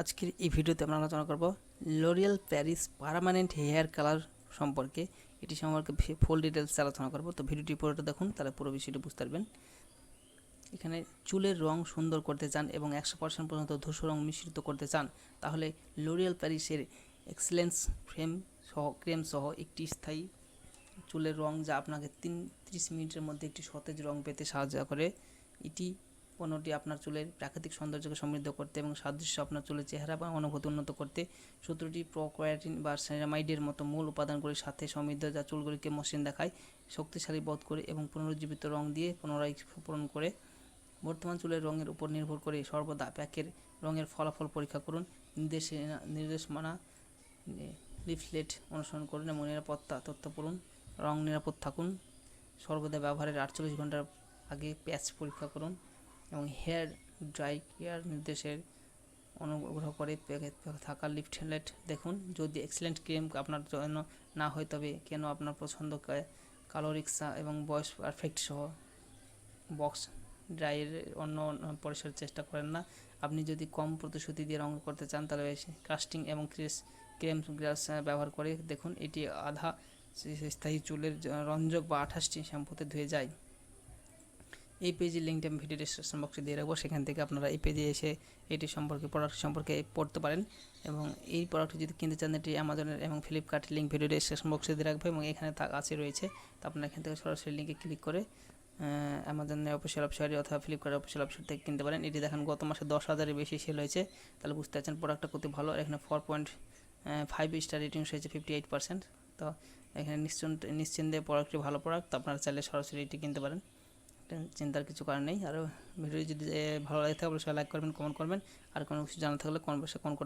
আজকের এই ভিডিওতে আমরা আলোচনা করব L'Oreal Paris permanent hair colour সম্পর্কে। এটি সম্পর্কে ফুল ডিটেলস আলোচনা করব। তো ভিডিওটি পুরোটা দেখুন, তাহলে পুরো বিষয়টি বুঝতে পারবেন। এখানে চুলের রং সুন্দর করতে চান এবং 100% পর্যন্ত ধূসর রং মিশ্রিত করতে চান, তাহলে লরিয়াল প্যারিসের এক্সেলেন্স ক্রেম সহ একটি স্থায়ী চুলের রং যা আপনাকে 30 মিনিটের মধ্যে একটি সতেজ রং পেতে সাহায্য করে। এটি পণ্যটি আপনার চুলের প্রাকৃতিক সৌন্দর্যকে সমৃদ্ধ করতে এবং সাদৃশ্য আপনার চুলের চেহারা বা অনুভূতি উন্নত করতে। সূত্রটি প্রো-ক্যারাটিন বা সেরামাইডের মতো মূল উপাদানগুলির সাথে সমৃদ্ধ, যা চুলগুলিকে মসৃণ দেখায়, শক্তিশালী বোধ করে এবং পুনরুজ্জীবিত রং দিয়ে পুনরায় পূরণ করে। বর্তমান চুলের রঙের উপর নির্ভর করে সর্বদা প্যাকের রঙের ফলাফল পরীক্ষা করুন, নির্দেশমানা লিফলেট অনুসরণ করুন এবং নিরাপত্তা তথ্য পড়ুন। রং নিরাপদ থাকুন। সর্বদা ব্যবহারের 48 ঘন্টার আগে প্যাচ পরীক্ষা করুন এবং হেয়ার ড্রাই কেয়ার নির্দেশের অনুগ্রহ করে থাকা লিফলেট দেখুন। যদি এক্সেলেন্ট ক্রিম আপনার জন্য না হয়, তবে কেন আপনার পছন্দ কালো রিক্সা এবং বয়স পারফেক্ট সহ বক্স ড্রাইয়ের অন্য পরিসরের চেষ্টা করেন না। আপনি যদি কম প্রতিশ্রুতি দিয়ে রং করতে চান, তাহলে কাস্টিং এবং ক্রেম গ্লাস ব্যবহার করে দেখুন। এটি আধা স্থায়ী চুলের রঞ্জক বা 28টি শ্যাম্পুতে ধুয়ে যায়। এই পেজের লিঙ্কটি আমি ভিডিও ডিসক্রিপশন বক্সে দিয়ে রাখবো, সেখান থেকে আপনারা এই পেজে এসে এটি সম্পর্কে প্রোডাক্ট সম্পর্কে পড়তে পারেন। এবং এই প্রোডাক্টটি যদি কিনতে চান, এটি অ্যামাজনের এবং ফ্লিপকার্টের লিঙ্ক ভিডিও ডিসক্রিপশন বক্সে দিয়ে রাখবো এবং এখানে আছে রয়েছে। তো আপনারা এখান থেকে সরাসরি লিঙ্কে ক্লিক করে অ্যামাজনের অফিসিয়াল ওয়েবসাইট অথবা ফ্লিপকার্টের অফিসিয়াল ওয়েবসাইট থেকে কিনতে পারেন। এটি দেখেন গত মাসে 10,000-এর বেশি সেল হয়েছে, তাহলে বুঝতে পারছেন প্রোডাক্টটা কত ভালো। আর এখানে 4.5 স্টার রেটিং হয়েছে 58%। তো এখানে নিশ্চিন্তে প্রোডাক্টটি ভালো প্রোডাক্ট, তো আপনারা চাইলে সরাসরি এটি কিনতে পারেন, চিন্তার কিছু কারণ নেই। আর ভিডিও যদি ভালো লাগে থাকে অবশ্যই লাইক করবেন, কমেন্ট করবেন। আর কোনো কিছু জানা থাকলে কমেন্ট বক্সে